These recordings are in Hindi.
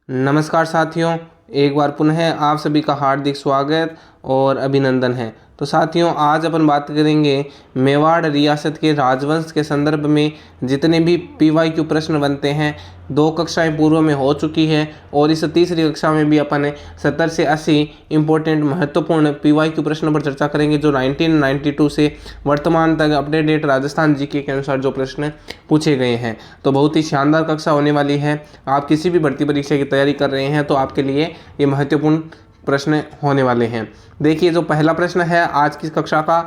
नमस्कार साथियों, एक बार पुनः आप सभी का हार्दिक स्वागत और अभिनंदन है। तो साथियों, आज अपन बात करेंगे मेवाड़ रियासत के राजवंश के संदर्भ में जितने भी PYQ प्रश्न बनते हैं। 2 कक्षाएं पूर्व में हो चुकी है और इस तीसरी कक्षा में भी अपन 70 से 80 इम्पोर्टेंट महत्वपूर्ण PYQ प्रश्न पर चर्चा करेंगे, जो 1992 से वर्तमान तक अपडेटेड राजस्थान जीके के अनुसार जो प्रश्न पूछे गए हैं। तो बहुत ही शानदार कक्षा होने वाली है। आप किसी भी भर्ती परीक्षा की तैयारी कर रहे हैं तो आपके लिए ये महत्वपूर्ण प्रश्न होने वाले हैं। देखिए, जो पहला प्रश्न है आज की कक्षा का,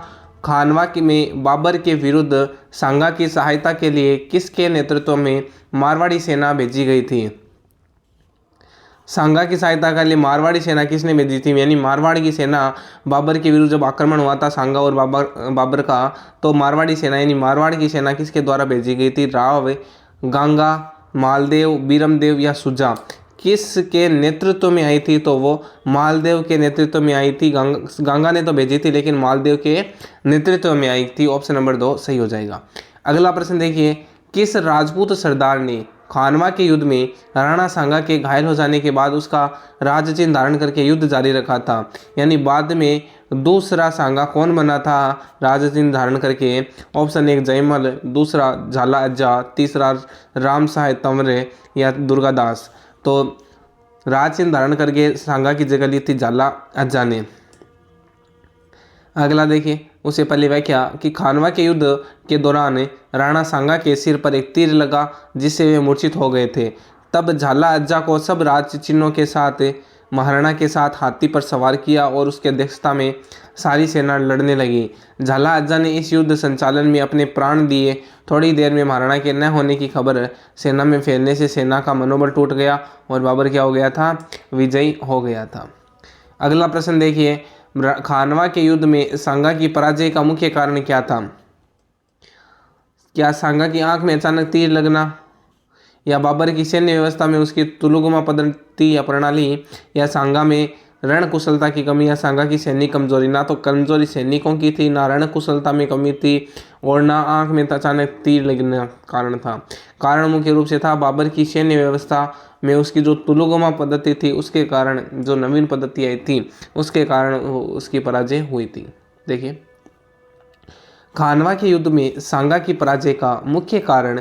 खानवा में बाबर के विरुद्ध सांगा की सहायता के लिए किसके नेतृत्व में मारवाड़ी सेना भेजी गई थी? सांगा की सहायता के लिए मारवाड़ी सेना किसने भेजी थी? यानी मारवाड़ की सेना बाबर के विरुद्ध जब आक्रमण हुआ था सांगा और बाबर का, तो मारवाड़ी सेना यानी मारवाड़ की सेना किसके द्वारा भेजी गई थी? राव, गांगा, मालदेव, बीरमदेव या सुजा? किसके नेतृत्व में आई थी? तो वो मालदेव के नेतृत्व में आई थी। गंगा ने तो भेजी थी लेकिन मालदेव के नेतृत्व में आई थी। ऑप्शन नंबर 2 सही हो जाएगा। अगला प्रश्न देखिए, किस राजपूत सरदार ने खानवा के युद्ध में राणा सांगा के घायल हो जाने के बाद उसका राजचिन्ह धारण करके युद्ध जारी रखा था? यानी बाद में दूसरा सांगा कौन बना था राजचिन्ह धारण करके? ऑप्शन 1 जयमल, दूसरा झाला अज्जा, तीसरा राम साहेब तंवरे या दुर्गादास? तो राजचिन्ह धारण करके सांगा की जगह ली थी झाला अज्जा ने। अगला देखिए, उससे पहले व्याख्या कि खानवा के युद्ध के दौरान राणा सांगा के सिर पर एक तीर लगा जिससे वे मूर्छित हो गए थे। तब झाला अज्जा को सब राज चिन्हों के साथ महाराणा के साथ हाथी पर सवार किया और उसकी अध्यक्षता में सारी सेना लड़ने लगी। झाला अज्जा ने इस युद्ध संचालन में अपने प्राण दिए। थोड़ी देर में महाराणा के न होने की खबर सेना में फैलने से सेना का मनोबल टूट गया और बाबर क्या हो गया था? विजयी हो गया था। अगला प्रश्न देखिए, खानवा के युद्ध में सांगा की पराजय का मुख्य कारण क्या था? क्या सांगा की आंख में अचानक तीर लगना, या बाबर की सैन्य व्यवस्था में उसकी तुलुगमा पद्धति या प्रणाली, या सांगा में रण कुशलता की कमी, या सांगा की सैनिक कमजोरी? ना तो कमजोरी सैनिकों की थी, ना रण कुशलता में कमी थी और ना आंख में अचानक तीर लगने कारण था। कारण मुख्य रूप से था बाबर की सैन्य व्यवस्था में उसकी जो तुलुगमा पद्धति थी उसके कारण, जो नवीन पद्धति आई थी उसके कारण उसकी पराजय हुई थी। देखिए, खानवा के युद्ध में सांगा की पराजय का मुख्य कारण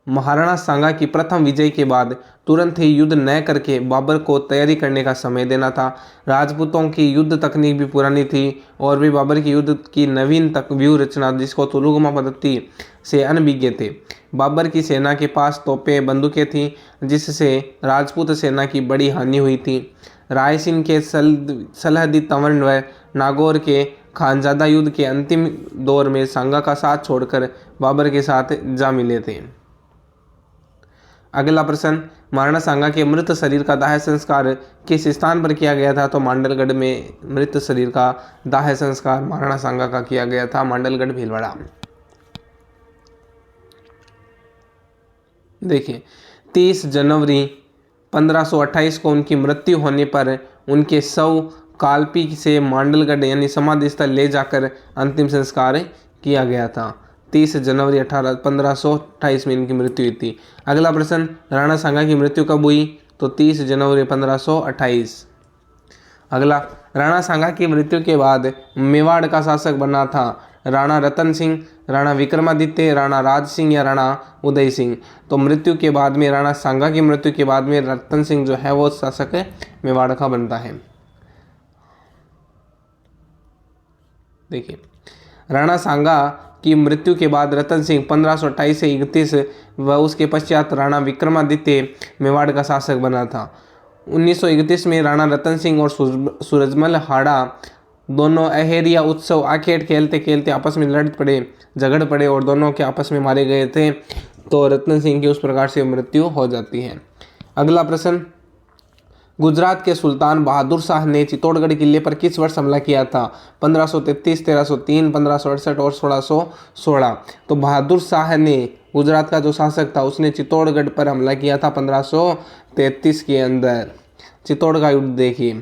महाराणा सांगा की प्रथम विजय के बाद तुरंत ही युद्ध न करके बाबर को तैयारी करने का समय देना था। राजपूतों की युद्ध तकनीक भी पुरानी थी और वे बाबर की युद्ध की नवीन तक व्यूह रचना जिसको तुलुगमा पद्धति से अनभिज्ञ थे। बाबर की सेना के पास तोपें, बंदूकें थीं जिससे राजपूत सेना की बड़ी हानि हुई थी। रायसीन के सलहदी तंवर व नागौर के खानजादा युद्ध के अंतिम दौर में सांगा का साथ छोड़कर बाबर के साथ जा मिले थे। अगला प्रश्न, महाराणा सांगा के मृत शरीर का दाह संस्कार किस स्थान पर किया गया था? तो मांडलगढ़ में मृत शरीर का दाह संस्कार महाराणा सांगा का किया गया था, मांडलगढ़ भीलवाड़ा। देखिए, 30 जनवरी 1528 को उनकी मृत्यु होने पर उनके शव कालपी से मांडलगढ़ यानी समाधि स्थल ले जाकर अंतिम संस्कार किया गया था। 30 जनवरी 1528 में इनकी मृत्यु हुई थी। अगला प्रश्न, राणा सांगा की मृत्यु कब हुई? तो 30 जनवरी 1528। अगला, राणा सांगा की मृत्यु के बाद मेवाड़ का शासक बना था राणा रतन सिंह, राणा विक्रमादित्य, राणा राज सिंह या राणा उदय सिंह? तो मृत्यु के बाद में, राणा सांगा की मृत्यु के बाद में रतन सिंह जो है वो शासक मेवाड़ का बनता है। देखिए, राणा सांगा की मृत्यु के बाद रतन सिंह 1528 से 31 व उसके पश्चात राणा विक्रमादित्य मेवाड़ का शासक बना था। 1931 में राणा रतन सिंह और सूरजमल हाड़ा दोनों अहेरिया उत्सव आखेट खेलते खेलते आपस में झगड़ पड़े और दोनों के आपस में मारे गए थे। तो रतन सिंह की उस प्रकार से मृत्यु हो जाती है। अगला प्रश्न, गुजरात के सुल्तान बहादुर शाह ने चित्तौड़गढ़ किले पर किस वर्ष हमला किया था? 1533, 1303, 1568 और 1616? तो बहादुर शाह ने, गुजरात का जो शासक था, उसने चित्तौड़गढ़ पर हमला किया था 1533 के अंदर। चित्तौड़ का युद्ध देखिए,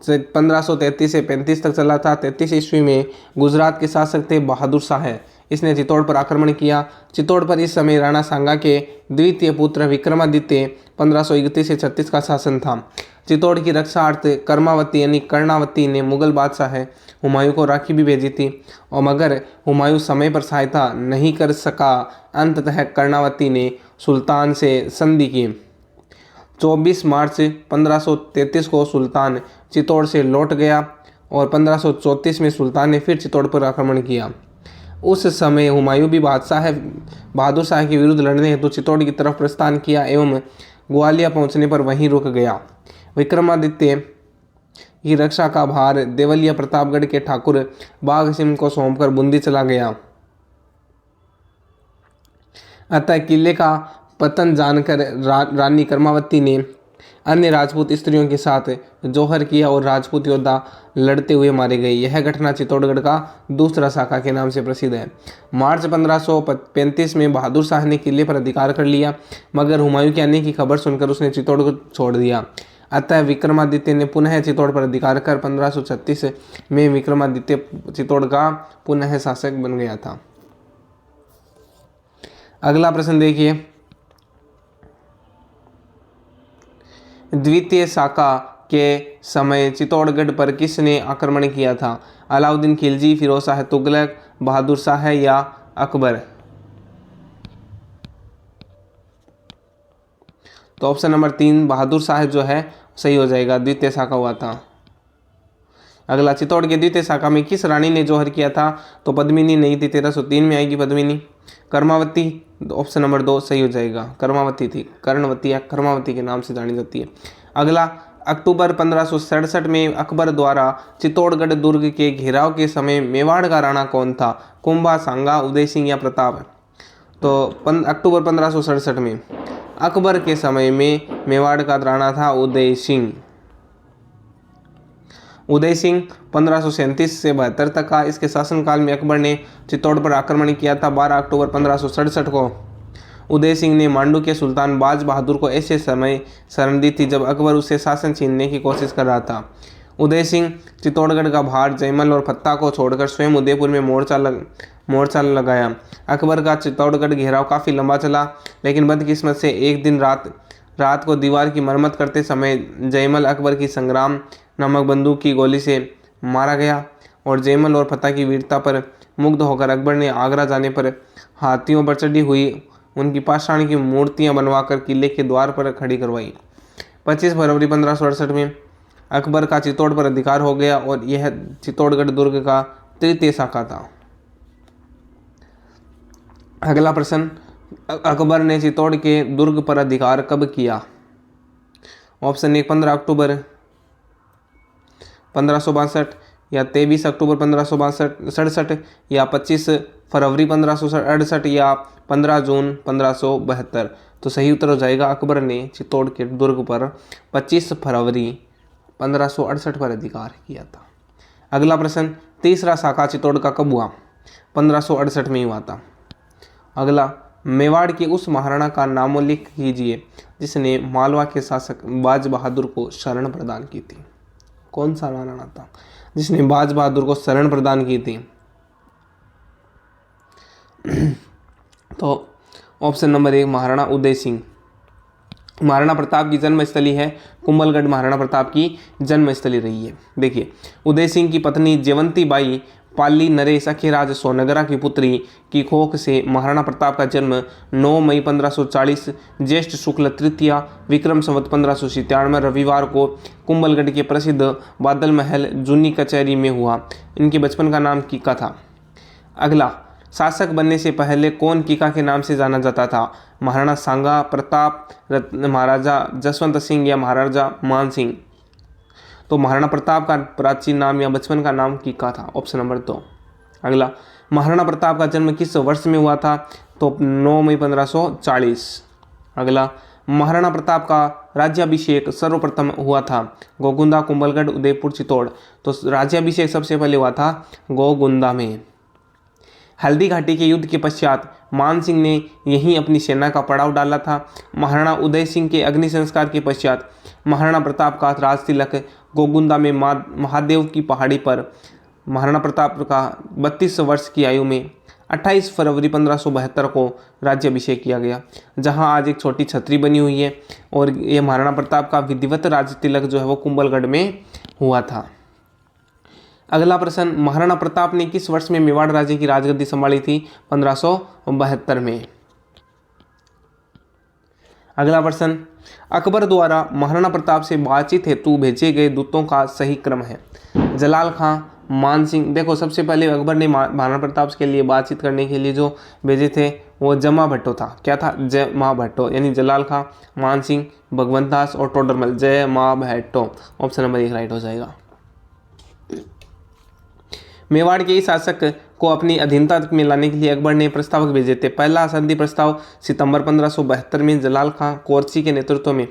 1533 से 35 तक चला था। 33 ईस्वी में गुजरात के शासक थे बहादुर शाह, इसने चित्तौड़ पर आक्रमण किया। चित्तौड़ पर इस समय राणा सांगा के द्वितीय पुत्र विक्रमादित्य 1531 से 36 का शासन था। चित्तौड़ की रक्षार्थ कर्मावती यानी कर्णावती ने मुगल बादशाह हुमायूं को राखी भी भेजी थी, और मगर हुमायूं समय पर सहायता नहीं कर सका। अंततः कर्णावती ने सुल्तान से संधि की। 24 मार्च 1533 को सुल्तान चित्तौड़ से लौट गया और 1534 में सुल्तान ने फिर चित्तौड़ पर आक्रमण किया। उस समय हुमायूं भी बहादुर शाह के विरुद्ध लड़ने हेतु चित्तौड़ की तरफ प्रस्थान किया एवं ग्वालियर पहुंचने पर वहीं रुक गया। विक्रमादित्य की रक्षा का भार देवलिया प्रतापगढ़ के ठाकुर बाघ सिंह को सौंपकर बूंदी चला गया। अतः किले का पतन जानकर रानी कर्मावती ने अन्य राजपूत स्त्रियों के साथ जौहर किया और राजपूत योद्धा लड़ते हुए मारे गए। यह घटना चित्तौड़गढ़ का दूसरा शाखा के नाम से प्रसिद्ध है। मार्च 1535 में बहादुर शाह ने किले पर अधिकार कर लिया, मगर हुमायूं के आने की खबर सुनकर उसने चित्तौड़ को छोड़ दिया। अतः विक्रमादित्य ने पुनः चित्तौड़ पर अधिकार कर 1536 में विक्रमादित्य चित्तौड़ का पुनः शासक बन गया था। अगला प्रश्न देखिए, द्वितीय शाखा के समय चित्तौड़गढ़ पर किसने आक्रमण किया था? अलाउद्दीन खिलजी, फिरोज शाह तुगलक, बहादुर शाह या अकबर? तो ऑप्शन नंबर 3 बहादुर शाह जो है सही हो जाएगा, द्वितीय शाखा हुआ था। अगला, चित्तौड़ के द्वितीय शाखा में किस रानी ने जौहर किया था? तो पद्मिनी नहीं थी, 1303 में आएगी पद्मिनी। कर्मावती, ऑप्शन नंबर 2 सही हो जाएगा, कर्मावती थी, कर्णवती या कर्मावती के नाम से जानी जाती है। अगला, अक्टूबर 1567 में अकबर द्वारा चित्तौड़गढ़ दुर्ग के घेराव के समय मेवाड़ का राणा कौन था? कुंभा, सांगा, उदय सिंह या प्रताप? तो अक्टूबर 1567 में अकबर के समय में मेवाड़ का राणा था उदय सिंह। उदय सिंह 1537 से 72 तक का। इसके शासनकाल में अकबर ने चित्तौड़ पर आक्रमण किया था। 12 अक्टूबर 1567 को उदय सिंह ने मांडू के सुल्तान बाज बहादुर को ऐसे समय शरण दी थी जब अकबर उससे शासन छीनने की कोशिश कर रहा था। उदय सिंह चित्तौड़गढ़ का भार जयमल और फत्ता को छोड़कर स्वयं उदयपुर में मोर्चा लगाया। अकबर का चित्तौड़गढ़ घेराव काफ़ी लंबा चला, लेकिन बदकिस्मत से एक दिन रात को दीवार की मरम्मत करते समय जयमल अकबर की संग्राम नामक बंदूक की गोली से मारा गया और जयमल और फत्ता की वीरता पर मुग्ध होकर अकबर ने आगरा जाने पर हाथियों पर चढ़ी हुई उनकी पाषाण की मूर्तियां बनवाकर किले के द्वार पर खड़ी करवाई। 25 फरवरी 1568 में अकबर का चित्तौड़ पर अधिकार हो गया और यह चित्तौड़गढ़ दुर्ग का तृतीय शाखा था। अगला प्रश्न, अकबर ने चित्तौड़ के दुर्ग पर अधिकार कब किया? ऑप्शन 1 15 अक्टूबर 1562 या 23 अक्टूबर 1567 या 25 फरवरी 1568 या 15 जून 1572। तो सही उत्तर हो जाएगा अकबर ने चित्तौड़ के दुर्ग पर 25 फरवरी 1568 पर अधिकार किया था। अगला प्रश्न, तीसरा शाखा चित्तौड़ का कब हुआ? 1568 में ही हुआ था। अगला, मेवाड़ के उस महाराणा का नामोल्लेख कीजिए जिसने मालवा के शासक बाज बहादुर को शरण प्रदान की थी। कौन सा महाराणा था जिसने बाज बहादुर को शरण प्रदान की थी? तो ऑप्शन नंबर 1 महाराणा उदय सिंह। महाराणा प्रताप की जन्मस्थली है कुंभलगढ़, महाराणा प्रताप की जन्मस्थली रही है। देखिए, उदय सिंह की पत्नी जयवंती बाई पाली नरेश अखिराज सोनगरा की पुत्री की कोख से महाराणा प्रताप का जन्म 9 मई 1540 ज्येष्ठ शुक्ल तृतीया विक्रम संवत 1597 रविवार को कुंभलगढ़ के प्रसिद्ध बादल महल जूनी कचहरी में हुआ। इनके बचपन का नाम कीका था। अगला, शासक बनने से पहले कौन कीका के नाम से जाना जाता था? महाराणा सांगा, प्रताप, महाराजा जसवंत सिंह या महाराजा मान सिंह? तो महाराणा प्रताप का प्राचीन नाम या बचपन का नाम कीका था, ऑप्शन नंबर 2। अगला, महाराणा प्रताप का जन्म किस वर्ष में हुआ था? तो 9 मई 1540। अगला, महाराणा प्रताप का राज्याभिषेक सर्वप्रथम हुआ था गोगुंदा, कुंभलगढ़, उदयपुर, चित्तौड़? तो राज्याभिषेक सबसे पहले हुआ था गोगुंदा में। हल्दी घाटी के युद्ध के पश्चात मान सिंह ने यहीं अपनी सेना का पड़ाव डाला था। महाराणा उदय सिंह के अग्नि संस्कार के पश्चात महाराणा प्रताप का राज तिलक गोगुंदा में महादेव की पहाड़ी पर महाराणा प्रताप का 32 वर्ष की आयु में 28 फरवरी 1572 को राज्याभिषेक किया गया, जहां आज एक छोटी छतरी बनी हुई है। और ये महाराणा प्रताप का विधिवत राज तिलक जो है वो कुंभलगढ़ में हुआ था। अगला प्रश्न, महाराणा प्रताप ने किस वर्ष में मेवाड़ राज्य की राजगद्दी संभाली थी? 1572 में। अगला प्रश्न, अकबर द्वारा महाराणा प्रताप से बातचीत हेतु भेजे गए दूतों का सही क्रम है? जलाल खां, मान सिंह। देखो, सबसे पहले अकबर ने महाराणा प्रताप के लिए बातचीत करने के लिए जो भेजे थे वो जमा भट्टो था। क्या था? जमा भट्टो, यानी जलाल खां, मान सिंह, भगवंत दास और टोडरमल। जमा भट्टो, ऑप्शन नंबर 1 राइट हो जाएगा। मेवाड़ के इस शासक को अपनी अधीनता में लाने के लिए अकबर ने प्रस्तावक भेजे थे। पहला संधि प्रस्ताव सितंबर 1572 में जलाल खां कोरची के नेतृत्व में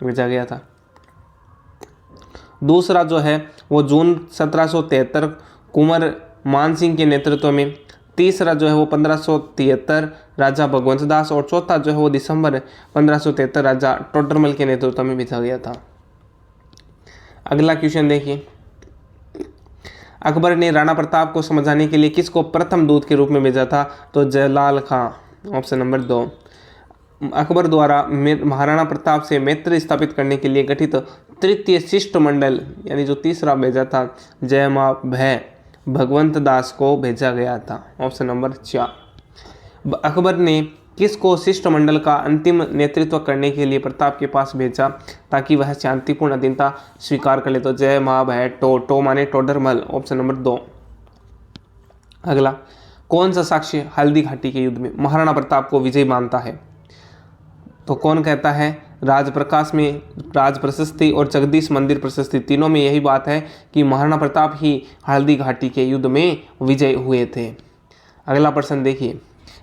भेजा गया था। दूसरा जो है वो जून 1773 कुंवर मान सिंह के नेतृत्व में। तीसरा जो है वो 1573 राजा भगवंत दास और चौथा जो है वो दिसंबर 1573 राजा टोडरमल के नेतृत्व में भेजा गया था। अगला क्वेश्चन देखिए, अकबर ने राणा प्रताप को समझाने के लिए किसको प्रथम दूत के रूप में भेजा था? तो जलाल खां, ऑप्शन नंबर 2। अकबर द्वारा महाराणा प्रताप से मैत्री स्थापित करने के लिए गठित तृतीय शिष्टमंडल, यानी जो तीसरा भेजा था, जयमाभय भगवंत दास को भेजा गया था। Option number 4। अकबर ने किसको शिष्टमंडल का अंतिम नेतृत्व करने के लिए प्रताप के पास भेजा ताकि वह शांतिपूर्ण अधीनता स्वीकार कर ले? तो जयमाभय टो माने टोडरमल, ऑप्शन नंबर 2। अगला, कौन सा साक्ष्य हल्दी घाटी के युद्ध में महाराणा प्रताप को विजयी मानता है? तो कौन कहता है? राजप्रकाश में राज प्रशस्ति और जगदीश मंदिर प्रशस्ति, तीनों में यही बात है कि महाराणा प्रताप ही हल्दी घाटी के युद्ध में विजय हुए थे। अगला प्रश्न देखिए,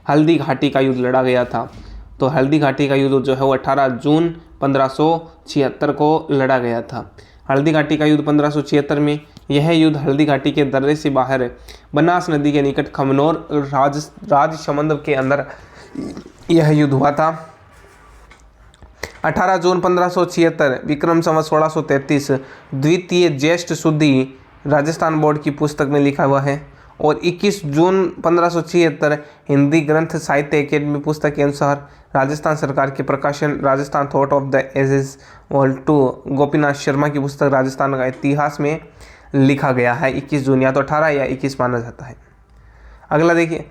हल्दी घाटी का युद्ध लड़ा गया था। तो हल्दी घाटी का युद्ध जो है वो 18 जून 1576 को लड़ा गया था। हल्दी घाटी का युद्ध 1576 में, यह युद्ध हल्दी घाटी के दर्रे से बाहर बनास नदी के निकट खमनौर राजसमंद के अंदर यह युद्ध हुआ था। 18 जून 1576 विक्रम संवत 1633 द्वितीय ज्येष्ठ शुद्धि राजस्थान बोर्ड की पुस्तक में लिखा हुआ है। और 21 जून 1576 हिंदी ग्रंथ साहित्य अकेडमी पुस्तक के अनुसार राजस्थान सरकार के प्रकाशन Rajasthan thought of the ages vol 2 Gopinath Sharma की पुस्तक राजस्थान का इतिहास में लिखा गया है। 21 जून, या तो 18 या 21 माना जाता है। अगला देखिए,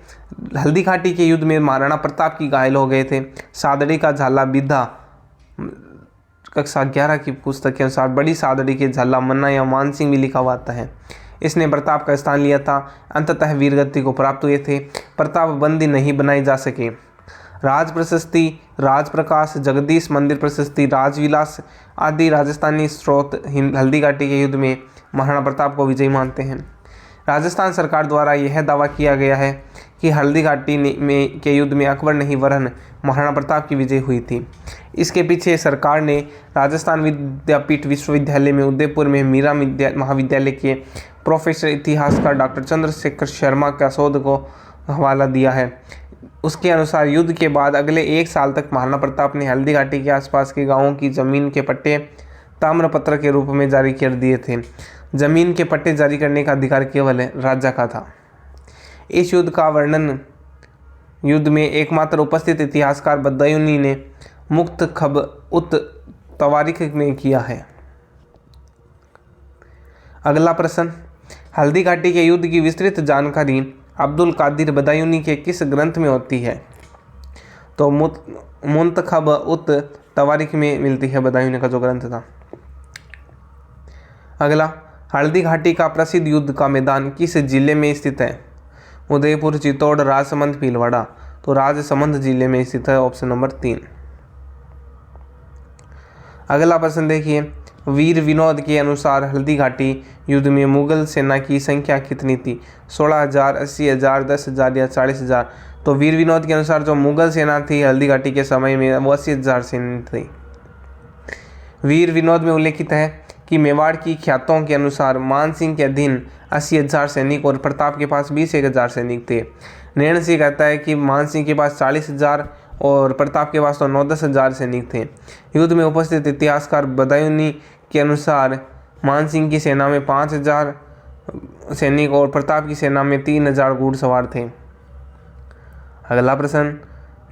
हल्दी घाटी के युद्ध में महाराणा प्रताप की घायल हो गए थे। सादड़ी का झाला बिद्धा कक्षा 11 की पुस्तक के अनुसार बड़ी सादड़ी के झाला मन्ना या मान सिंह भी लिखा हुआ आता है। इसने प्रताप का स्थान लिया था। अंततः वीरगति को प्राप्त हुए थे। प्रताप बंदी नहीं बनाए जा सके। राज प्रशस्ति, राजप्रकाश, जगदीश मंदिर प्रशस्ति, राजविलास आदि राजस्थानी स्रोत हल्दी घाटी के युद्ध में महाराणा प्रताप को विजयी मानते हैं। राजस्थान सरकार द्वारा यह दावा किया गया है कि हल्दी घाटी के युद्ध में अकबर नहीं वरन महाराणा प्रताप की विजय हुई थी। इसके पीछे सरकार ने राजस्थान विद्यापीठ विश्वविद्यालय में उदयपुर में मीरा महाविद्यालय के प्रोफेसर इतिहासकार डॉक्टर चंद्रशेखर शर्मा का शोध को हवाला दिया है। उसके अनुसार युद्ध के बाद अगले 1 साल तक महाराणा प्रताप ने हल्दी घाटी के आसपास के गांवों की जमीन के पट्टे ताम्रपत्र के रूप में जारी कर दिए थे। जमीन के पट्टे जारी करने का अधिकार केवल राजा का था। इस युद्ध का वर्णन युद्ध में एकमात्र उपस्थित इतिहासकार बदायूनी ने मुक्त खब उत तवारीख में किया है। अगला प्रश्न, हल्दी घाटी के युद्ध की विस्तृत जानकारी अब्दुल कादिर बदायूनी के किस ग्रंथ में होती है? तो मुंतखब उत तवारीख में मिलती है, बदायूनी का जो ग्रंथ था। अगला, हल्दी घाटी का प्रसिद्ध युद्ध का मैदान किस जिले में स्थित है? उदयपुर, चित्तौड़, राजसमंद, भीलवाड़ा। तो राजसमंद जिले में स्थित है, ऑप्शन नंबर 3। अगला प्रश्न देखिए, वीर विनोद के अनुसार हल्दी घाटी युद्ध में मुगल सेना की संख्या कितनी थी? 16,000, 80,000, 10,000 या 40,000। तो वीर विनोद के अनुसार जो मुगल सेना थी हल्दी घाटी के समय में वो 80,000 सैनिक थी। वीर विनोद में उल्लेखित है कि मेवाड़ की ख्यातों के अनुसार मान सिंह के अधीन 80,000 सैनिक और प्रताप के पास 21,000 सैनिक थे। नैण सिंह कहता है कि मान सिंह के पास 40,000 और प्रताप के पास तो 9-10,000 सैनिक थे। युद्ध में उपस्थित इतिहासकार बदायूनी के अनुसार मान सिंह की सेना में 5,000 सैनिक और प्रताप की सेना में 3,000 घुड़सवार थे। अगला प्रश्न,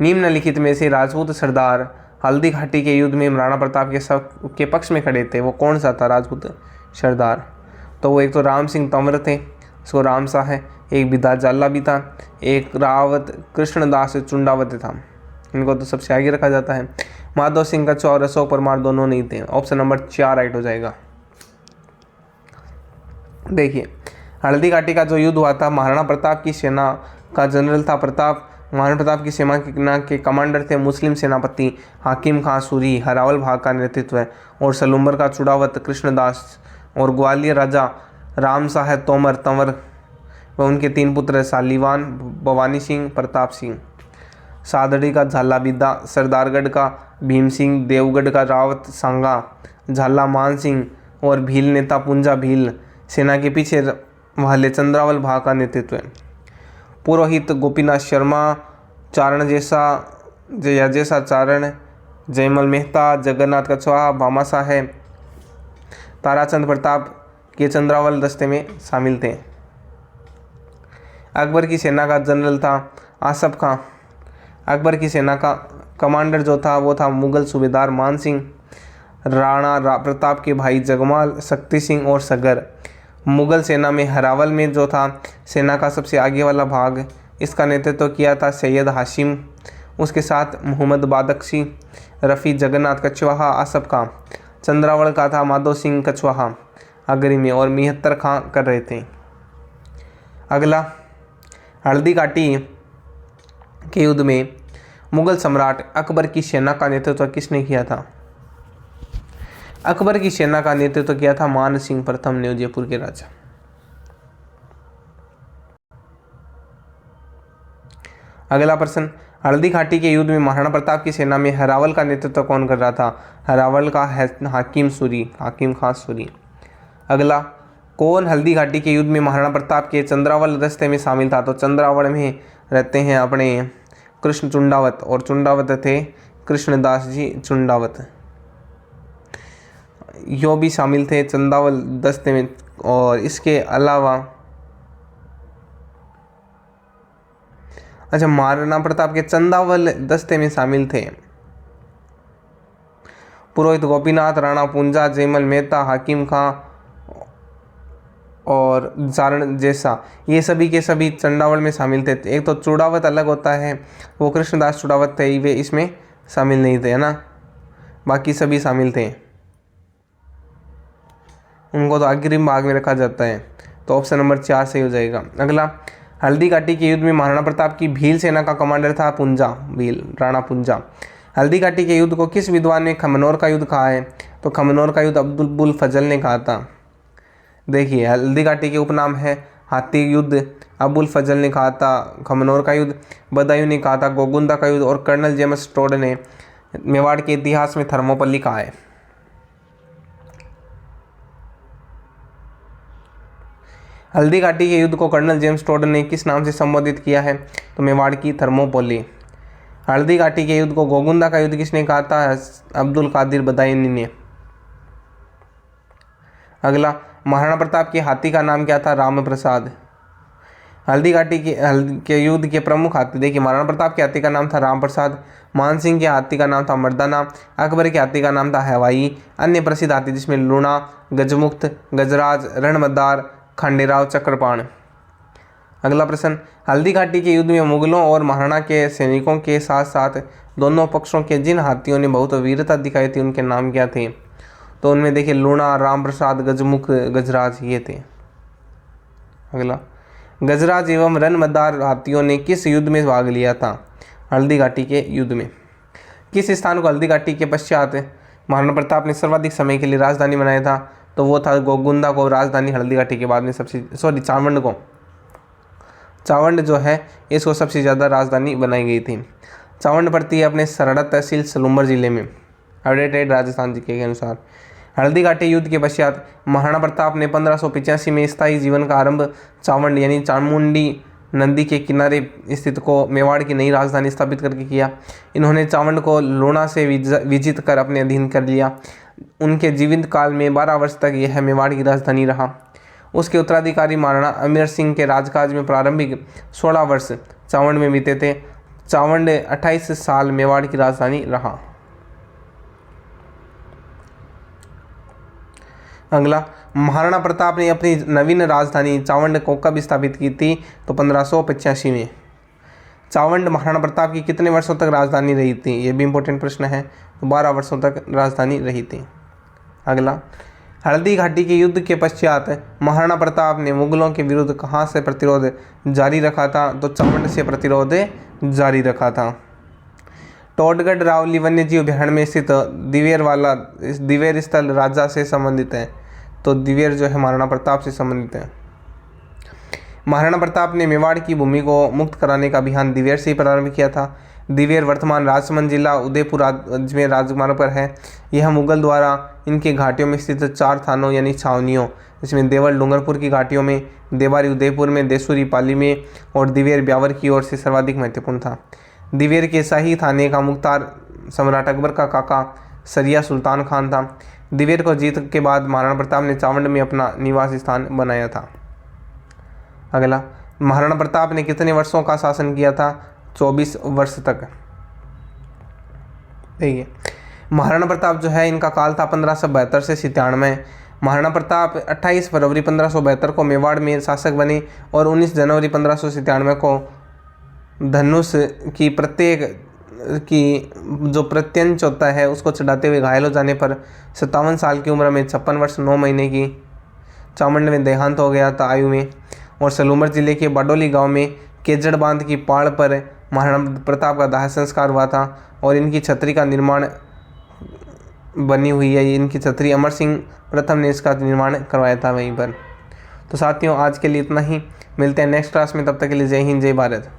निम्नलिखित में से राजपूत सरदार हल्दी घाटी के युद्ध में महाराणा प्रताप के पक्ष में खड़े थे, वो कौन सा था राजपूत सरदार? तो वो एक तो राम सिंह तंवर थे, उसको राम सा है, एक बिदा जाला भी था, एक रावत कृष्णदास चुंडावत था, इनको तो सबसे आगे रखा जाता है। माधव सिंह कछुआ और अशोक परमार दोनों नहीं थे। ऑप्शन नंबर 4 राइट हो जाएगा। देखिए, हल्दी घाटी का जो युद्ध हुआ था, महाराणा प्रताप की सेना का जनरल था प्रताप, महाराणा प्रताप की सेना के कमांडर थे मुस्लिम सेनापति हाकिम खां सूरी, हरावल भाग का नेतृत्व है, और सलूम्बर का चुड़ावत कृष्णदास, और ग्वालियर राजा राम साहब तोमर तंवर व उनके 3 पुत्र सालीवान, भवानी सिंह, प्रताप सिंह। सादड़ी का झाला बिद्दा, सरदारगढ़ का भीम सिंह, देवगढ़ का रावत सांगा, झाला मान सिंह और भील नेता पुंजा भील सेना के पीछे वाले चंद्रावल भाग का नेतृत्व है। पुरोहित गोपीनाथ शर्मा, चारण जैसा चारण, जयमल मेहता, जगन्नाथ कछवाहा, भामा साहेब, ताराचंद प्रताप के चंद्रावल दस्ते में शामिल थे। अकबर की सेना का जनरल था आसफ खां। अकबर की सेना का कमांडर जो था वो था मुगल सूबेदार मान सिंह, राणा प्रताप के भाई जगमाल, शक्ति सिंह और सगर। मुगल सेना में हरावल में जो था सेना का सबसे आगे वाला भाग, इसका नेतृत्व किया था सैयद हाशिम, उसके साथ मोहम्मद बादकशी, रफ़ी, जगन्नाथ कछवाहा, आसफ खां। चंद्रावल का था माधव सिंह कछवाहा अग्रणी में, और 73 खां कर रहे थे। अगला, हल्दी घाटी के युद्ध में मुगल सम्राट अकबर की सेना का नेतृत्व किसने किया था? अकबर की सेना का नेतृत्व किया था मान सिंह प्रथम ने, जयपुर के राजा। अगला प्रश्न, हल्दी घाटी के युद्ध में महाराणा प्रताप की सेना में हरावल का नेतृत्व कौन कर रहा था? हरावल का हाकिम खां सूरी। अगला, कौन हल्दी घाटी के युद्ध में महाराणा प्रताप के चंद्रावल दस्ते में शामिल था? तो चंद्रावल में रहते हैं अपने कृष्ण चुंडावत, और चुंडावत थे कृष्णदास जी चुंडावत, यो भी शामिल थे चंद्रावल दस्ते में। और इसके अलावा अच्छा, महाराणा प्रताप के चंदावल दस्ते में शामिल थे पुरोहित गोपीनाथ, राणा पुंजा, जयमल मेहता, हाकिम खां और चारण जैसा, ये सभी के सभी चंडावल में शामिल थे। एक तो चुड़ावत अलग होता है, वो कृष्णदास चुड़ावत थे, वे इसमें शामिल नहीं थे, है ना, बाकी सभी शामिल थे, उनको तो अग्रिम भाग में रखा जाता है। तो ऑप्शन नंबर 4 सही हो जाएगा। अगला, हल्दी घाटी के युद्ध में महाराणा प्रताप की भील सेना का कमांडर था राणा पुंजा। हल्दी घाटी के युद्ध को किस विद्वान ने खमनोर का युद्ध कहा है? तो खमनोर का युद्ध अब्दुल फजल ने कहा था। देखिए, हल्दी घाटी के उपनाम है हाथी युद्ध, अबुल फजल ने कहा था खमनोर का युद्ध, बदायूं ने कहा था गोगुंदा का युद्ध, और कर्नल जेम्स टोड ने मेवाड़ के इतिहास में थर्मोपल्ली कहा है। हल्दी घाटी के युद्ध को कर्नल जेम्स टोड ने किस नाम से संबोधित किया है? तो मेवाड़ की थर्मोपोली। हल्दी घाटी के युद्ध को गोगुंदा का युद्ध किसने कहा था? अब्दुल कादिर बदायूनी ने। अगला, महाराणा प्रताप के हाथी का नाम क्या था? राम प्रसाद। हल्दी घाटी के युद्ध के प्रमुख हाथी, देखिए, महाराणा प्रताप के हाथी का नाम था राम प्रसाद, मान सिंह के हाथी का नाम था मर्दाना, अकबर के हाथी का नाम था हवाई। अन्य प्रसिद्ध हाथी जिसमें लूणा, गजमुक्त, गजराज, रणमदार, खंडेराव, चक्रपाण। अगला प्रश्न, हल्दी घाटी के युद्ध में मुगलों और महाराणा के सैनिकों के साथ साथ दोनों पक्षों के जिन हाथियों ने बहुत वीरता दिखाई थी उनके नाम क्या थे? तो उनमें देखिए लूणा, राम प्रसाद, गजमुख, गजराज ये थे। अगला, गजराज एवं रणमदार हाथियों ने किस युद्ध में भाग लिया था? हल्दी घाटी के युद्ध में। किस स्थान को हल्दी घाटी के पश्चात महाराणा प्रताप ने सर्वाधिक समय के लिए राजधानी बनाया था? तो वो था गोगुंदा को राजधानी, हल्दी घाटी के बाद में चावंड को, चावंड जो है इसको सबसे ज़्यादा राजधानी बनाई गई थी। चावंड पड़ती है अपने सरड़ा तहसील सलूम्बर जिले में, अपडेटेड राजस्थान जी के अनुसार। हल्दी घाटी युद्ध के पश्चात महाराणा प्रताप ने 1585 में स्थायी जीवन का आरंभ चावंड यानी चामुंडी नदी के किनारे स्थित को मेवाड़ की नई राजधानी स्थापित करके किया। इन्होंने चावंड को लूणा से विजित कर अपने अधीन कर लिया। उनके जीवित काल में 12 वर्ष तक यह मेवाड़ की राजधानी रहा। उसके उत्तराधिकारी महाराणा अमीर सिंह के राजकाज में प्रारंभिक 16 वर्ष चावंड में बीते थे। चावंड 28 साल मेवाड़ की राजधानी रहा। अगला, महाराणा प्रताप ने अपनी नवीन राजधानी चावंड को कब स्थापित की थी? तो 1585 में। चावंड महाराणा प्रताप की कितने वर्षों तक राजधानी रही थी? ये भी इंपॉर्टेंट प्रश्न है। तो 12 वर्षों तक राजधानी रही थी। अगला, हल्दी घाटी के युद्ध के पश्चात महाराणा प्रताप ने मुगलों के विरुद्ध कहाँ से प्रतिरोध जारी रखा था? तो चावंड से प्रतिरोध जारी रखा था। टोडगढ़ रावली वन्यजीव अभयारण्य में स्थित दिवेर स्थल राजा से संबंधित है। तो दिवेर जो है महाराणा प्रताप से संबंधित है। महाराणा प्रताप ने मेवाड़ की भूमि को मुक्त कराने का अभियान दिवेर से ही प्रारंभ किया था। दिवेर वर्तमान राजसमंद जिला उदयपुर अजमेर राजमार्ग पर है। यह मुगल द्वारा इनके घाटियों में स्थित 4 थानों यानी छावनियों, इसमें देवल डूंगरपुर की घाटियों में, देवारी उदयपुर में, देसूरी पाली में और दिवेर ब्यावर की ओर से सर्वाधिक महत्वपूर्ण था। दिवेर के शाही थाने का मुख्तार सम्राट अकबर का काका सरिया सुल्तान खान था। दिवेर को जीत के बाद महाराणा प्रताप ने चावंड में अपना निवास स्थान बनाया था। अगला, महाराणा प्रताप ने कितने वर्षों का शासन किया था? 24 वर्ष तक। देखिए, महाराणा प्रताप जो है इनका काल था 1572 से 97। महाराणा प्रताप 28 फरवरी 1572 को मेवाड़ में शासक बने और 19 जनवरी 1597 को धनुष की जो प्रत्यंच होता है उसको चढ़ाते हुए घायल हो जाने पर 57 साल की उम्र में 56 वर्ष 9 महीने की चावंड में देहांत हो गया था आयु में। और सलूमर जिले के बाडोली गांव में केजड़ बांध की पाड़ पर महाराणा प्रताप का दाह संस्कार हुआ था और इनकी छतरी का निर्माण बनी हुई है। इनकी छतरी अमर सिंह प्रथम ने इसका निर्माण करवाया था वहीं पर। तो साथियों, आज के लिए इतना ही। मिलते हैं नेक्स्ट क्लास में, तब तक के लिए जय हिंद जय भारत।